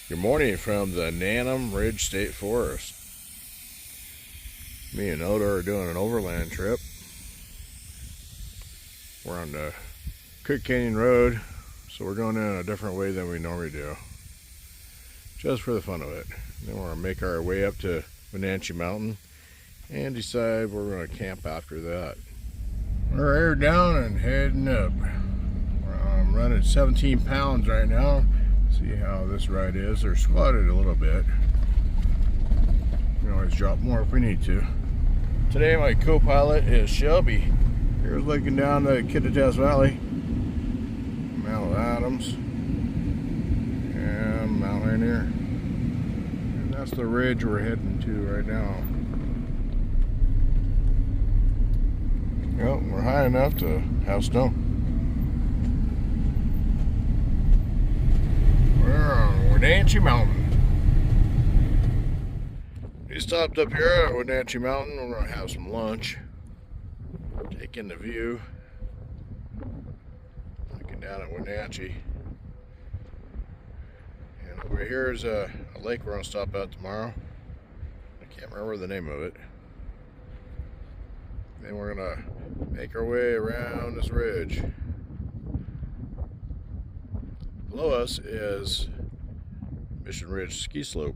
Good morning from the Naneum Ridge State Forest. Me and Odo are doing an overland trip. We're on the Creek Canyon Road, so we're going in a different way than we normally do, just for the fun of it. Then we're going to make our way up to Wanche Mountain and decide we're going to camp after that. We're aired down and heading up. I'm running 17 pounds right now. See how this ride is. They're squatted a little bit. We can always drop more if we need to. Today my co-pilot is Shelby. Here's looking down the Kittitas Valley, Mount Adams, and Mount Rainier. And that's the ridge we're heading to right now. Well, we're high enough to have snow. We're on Wanche Mountain. We stopped up here at Wanche Mountain. We're going to have some lunch. Take in the view. Looking down at Wanche. And over here is a lake we're going to stop at tomorrow. I can't remember the name of it. Then we're going to make our way around this ridge. Below us is Mission Ridge ski slope.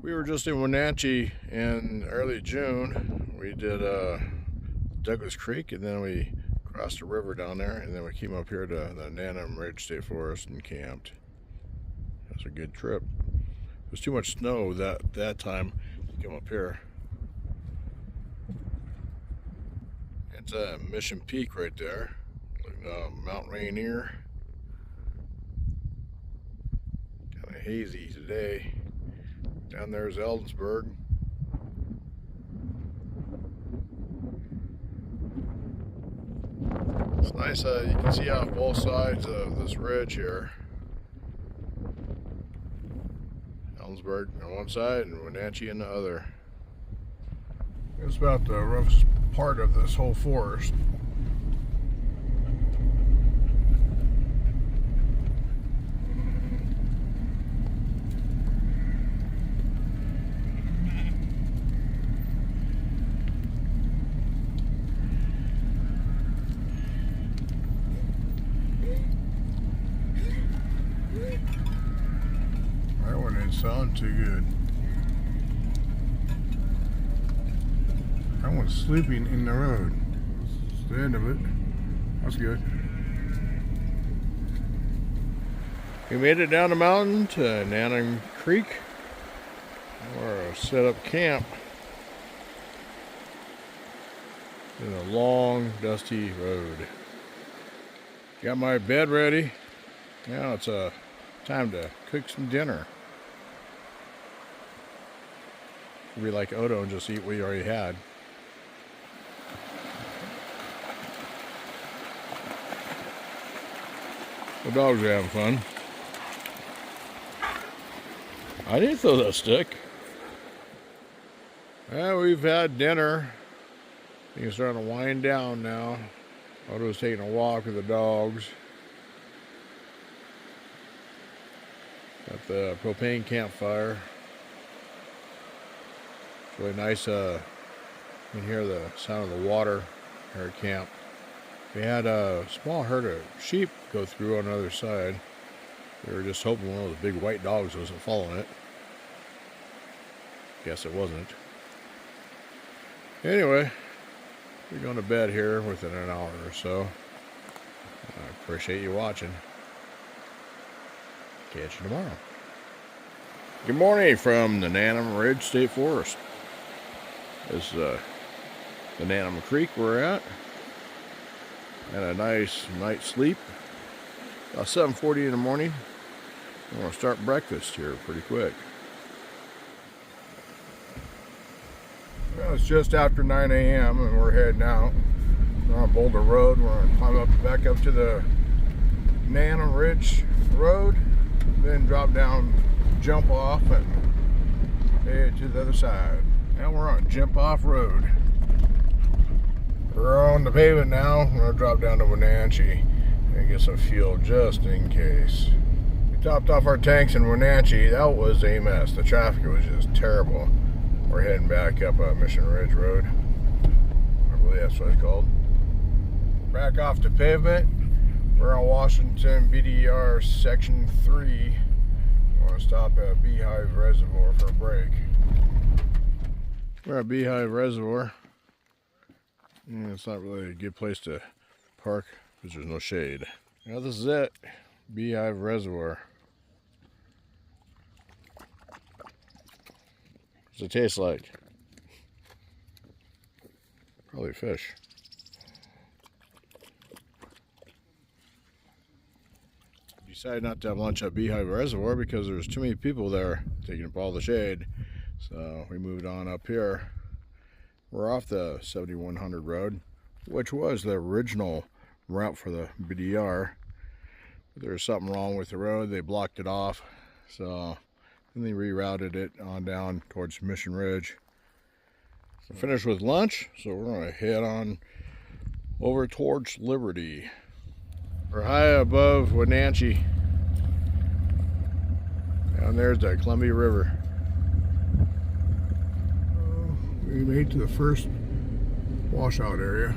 We were just in Wenatchee in early June. We did Douglas Creek, and then we crossed the river down there, and then we came up here to the Naneum Ridge State Forest and camped. It was a good trip. There was too much snow that time to come up here. It's a Mission Peak right there, Mount Rainier. Kind of hazy today. Down there is Eldensburg. It's nice, you can see off both sides of this ridge here. Eldensburg on one side and Wenatchee on the other. It's about the roughest part of this whole forest. That one didn't sound too good. That one's sleeping in the road. That's the end of it. That's good. We made it down the mountain to Nan Creek. We're set up camp in a long, dusty road. Got my bed ready. Now it's time to cook some dinner. Be like Odo and just eat what you already had. The dogs are having fun. I didn't throw that stick. Well, we've had dinner. Things are starting to wind down now. Odo's taking a walk with the dogs. Got the propane campfire. It's really nice. You can hear the sound of the water here at camp. We had a small herd of sheep go through on the other side. We were just hoping one of those big white dogs wasn't following it. Guess it wasn't. Anyway, we're going to bed here within an hour or so. I appreciate you watching. Catch you tomorrow. Good morning from the Naneum Ridge State Forest. This is the Naneum Creek we're at. Had a nice night's sleep. About 7:40 in the morning. I'm going to start breakfast here pretty quick. Well, it's just after 9 a.m. and we're heading out. We're on Boulder Road. We're going to climb back up to the Naneum Ridge Road, then drop down, jump off, and head to the other side. Now we're on Jump Off Road. We're on the pavement now. We're going to drop down to Wenatchee And get some fuel just in case. We topped off our tanks in Wenatchee. That was a mess. The traffic was just terrible. We're heading back up Mission Ridge Road. I believe that's what it's called. Back off to pavement. We're on Washington BDR Section 3. I want to stop at Beehive Reservoir for a break. We're at Beehive Reservoir. And it's not really a good place to park because there's no shade. Now this is it. Beehive Reservoir. What's it taste like? Probably fish. Decided not to have lunch at Beehive Reservoir because there's too many people there taking up all the shade. So we moved on up here. We're off the 7100 road, which was the original route for the BDR. There was something wrong with the road. They blocked it off. So then they rerouted it on down towards Mission Ridge. We're finished with lunch, so we're going to head on over towards Liberty. We're high above Wenatchee. Down there's the Columbia River. We made to the first washout area.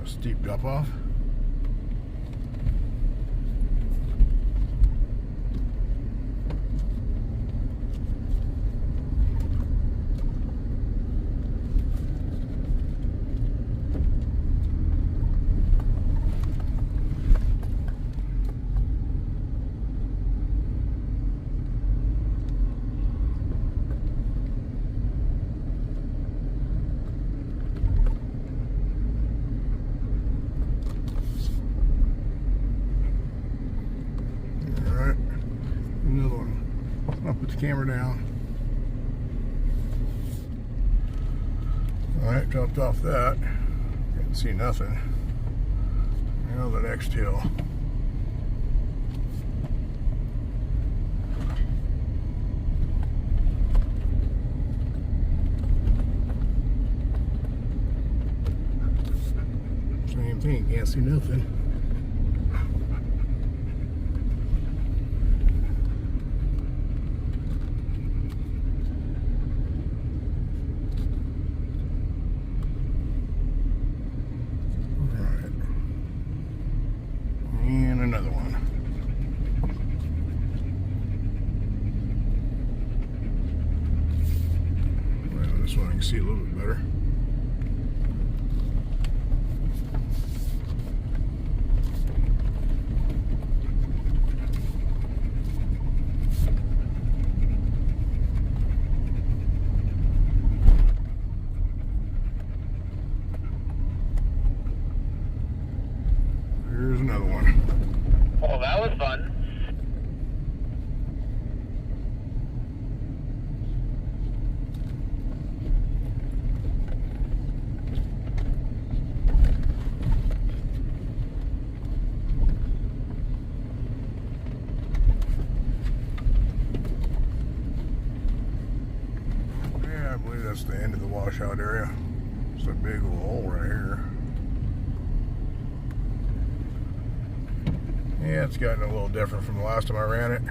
Steep drop off. Another one. I'll put the camera down. Alright, dropped off that. Can't see nothing. Now the next hill. Same thing, can't see nothing. And another one. Well, this one I can see a little bit better. Here's another one. Oh, that was fun. Yeah, I believe that's the end of the washout area. It's a big old hole right here. Yeah, it's gotten a little different from the last time I ran it.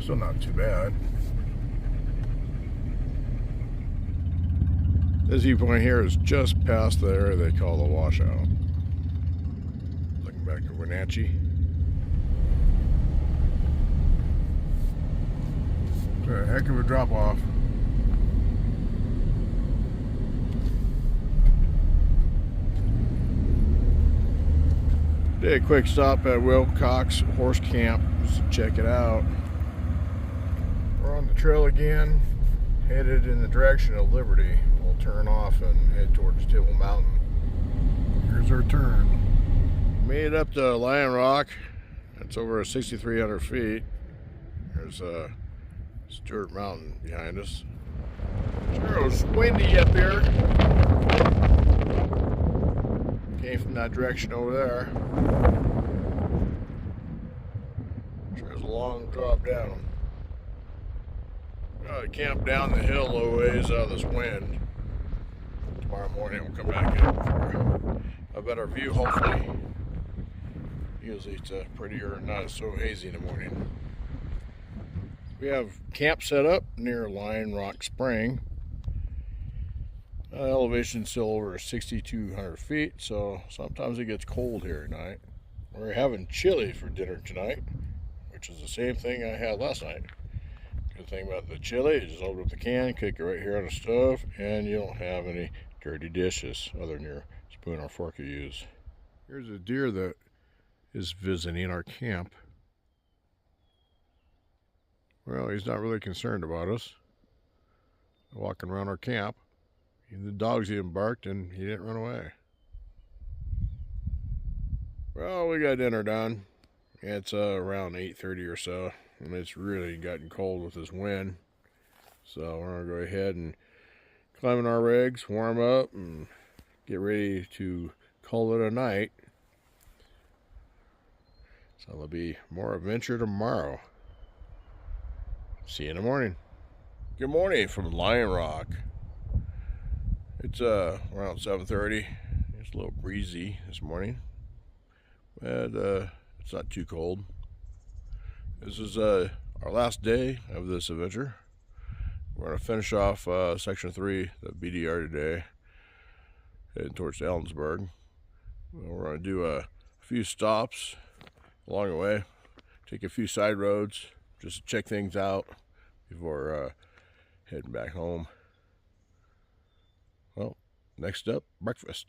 Still not too bad. This viewpoint here is just past the area they call the washout. Looking back at Wenatchee. It's a heck of a drop off. Did a quick stop at Wilcox Horse Camp just to check it out. We're on the trail again, headed in the direction of Liberty. We'll turn off and head towards Table Mountain. Here's our turn. Made it up to Lion Rock. It's over 6,300 feet. There's Stewart Mountain behind us. Sure, it was windy up here. Came from that direction over there. Sure, it was a long drop down. I camped down the hill a little ways out of this wind. Tomorrow morning we'll come back in for a better view, hopefully. Usually it's prettier, not so hazy in the morning. We have camp set up near Lion Rock Spring. Elevation still over 6,200 feet, so sometimes it gets cold here at night. We're having chili for dinner tonight, which is the same thing I had last night. Good thing about the chili is just open up the can, cook it right here on the stove, and you don't have any dirty dishes other than your spoon or fork you use. Here's a deer that is visiting our camp. Well, he's not really concerned about us walking around our camp. Even the dogs even barked and he didn't run away. Well, we got dinner done. It's around 8:30 or so, and it's really gotten cold with this wind. So we're gonna go ahead and climb in our rigs, warm up, and get ready to call it a night. So there'll be more adventure tomorrow. See you in the morning. Good morning from Lion Rock. It's around 7:30. It's a little breezy this morning, but it's not too cold. This is our last day of this adventure. We're going to finish off section 3, the BDR today, heading towards Ellensburg. We're going to do a few stops along the way, take a few side roads just to check things out before heading back home. Well, next up, breakfast.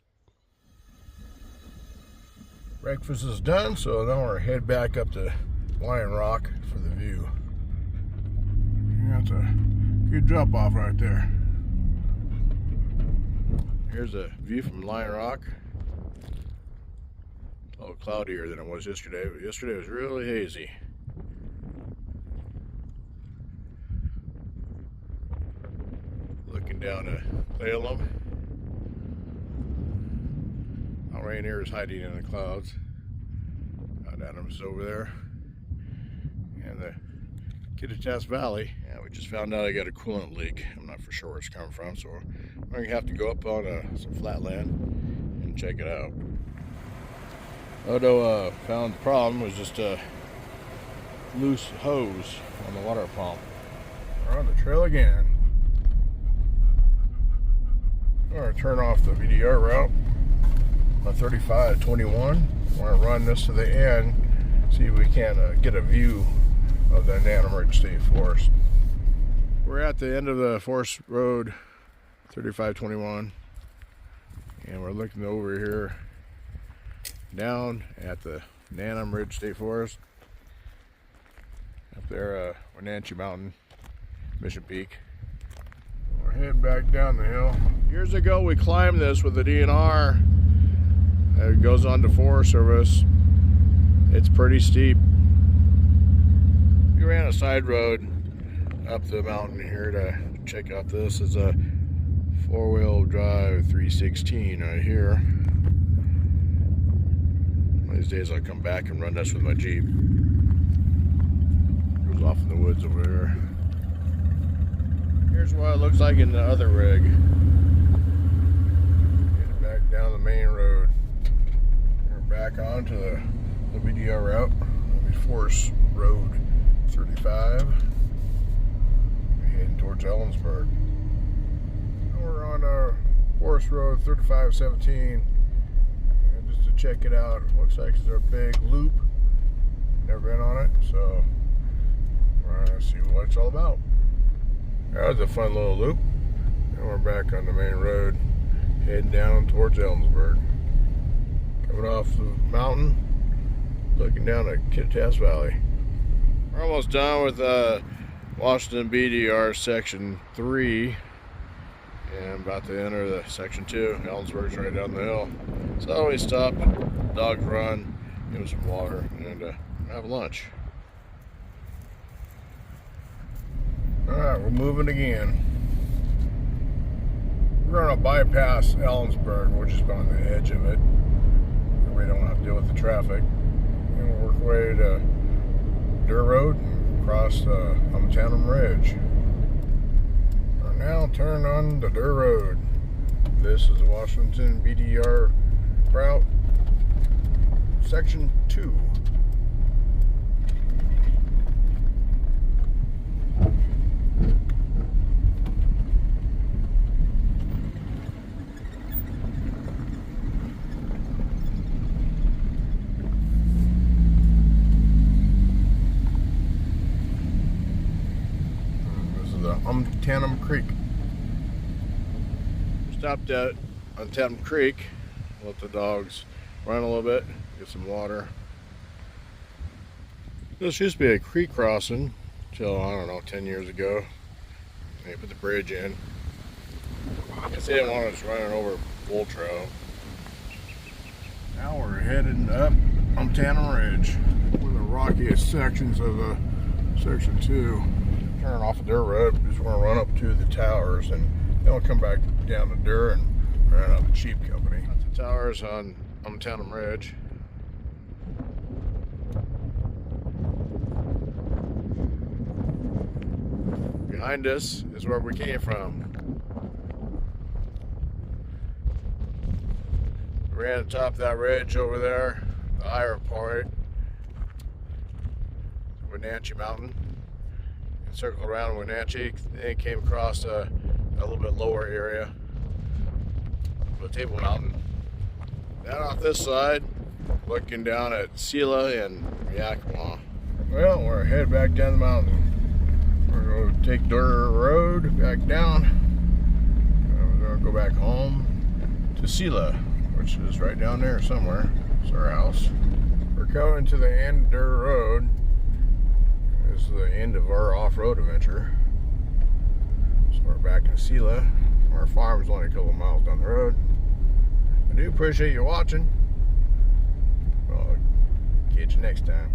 Breakfast is done, so now we're head back up to Lion Rock for the view. That's a good drop off right there. Here's a view from Lion Rock. It's a little cloudier than it was yesterday, but yesterday was really hazy. Looking down to Salem. Rainier is hiding in the clouds. Adams over there. And the Kittitas Valley. Yeah, we just found out I got a coolant leak. I'm not for sure where it's coming from, so we're going to have to go up on some flat land and check it out. Odo found the problem was just a loose hose on the water pump. We're on the trail again. I'm going to turn off the VDR route on 3521. I want to run this to the end, see if we can get a view of the Naneum State Forest. We're at the end of the forest road, 3521, and we're looking over here down at the Naneum Ridge State Forest. Up there, Wanche Mountain, Mission Peak. We're heading back down the hill. Years ago, we climbed this with the DNR. It goes on to Forest Service. It's pretty steep. We ran a side road up the mountain here to check out this. It's a 4-wheel drive 316 right here. One of these days I'll come back and run this with my Jeep. Goes off in the woods over there. Here's what it looks like in the other rig. Getting back down the main road. Back onto the WABDR route, Forest Road 35. We're heading towards Ellensburg. We're on our Forest Road 3517, and just to check it out, it looks like it's a big loop. Never been on it, so we're gonna see what it's all about. That was a fun little loop. And we're back on the main road, heading down towards Ellensburg. Coming off the mountain, looking down at Kittitas Valley. We're almost done with Washington BDR Section 3, and about to enter the Section 2. Ellensburg's right down the hill. So we stop, dogs run, give them some water, and have lunch. Alright, we're moving again. We're going to bypass Ellensburg. We're just on the edge of it. We don't have to deal with the traffic. And we'll work our way to dirt road and cross the Naneum Ridge. We're now turn on the dirt road. This is the Washington WABDR route, section 2. Nan Creek. Stopped at Nan Creek, let the dogs run a little bit, get some water. This used to be a creek crossing till, I don't know, 10 years ago. They put the bridge in. I guess they didn't want us running over Bull Trail. Now we're heading up Naneum Ridge, one of the rockiest sections of the section 2. Turn off the dirt road, just want to run up to the towers, and then we'll come back down the dirt and run up the Sheep Company. That's the towers on Naneum Ridge. Behind us is where we came from. We ran to the top of that ridge over there, the higher point, Wanche Mountain. Circled around Wanche, then came across a little bit lower area, the Table Mountain. Down off this side, looking down at Sela and Yakima. Well, we're headed back down the mountain. We're going to take dirt road back down. We're going to go back home to Sela, which is right down there somewhere. It's our house. We're coming to the end of dirt road. This is the end of our off-road adventure. So we're back in Sela. Our farm is only a couple of miles down the road. I do appreciate you watching. I'll catch you next time.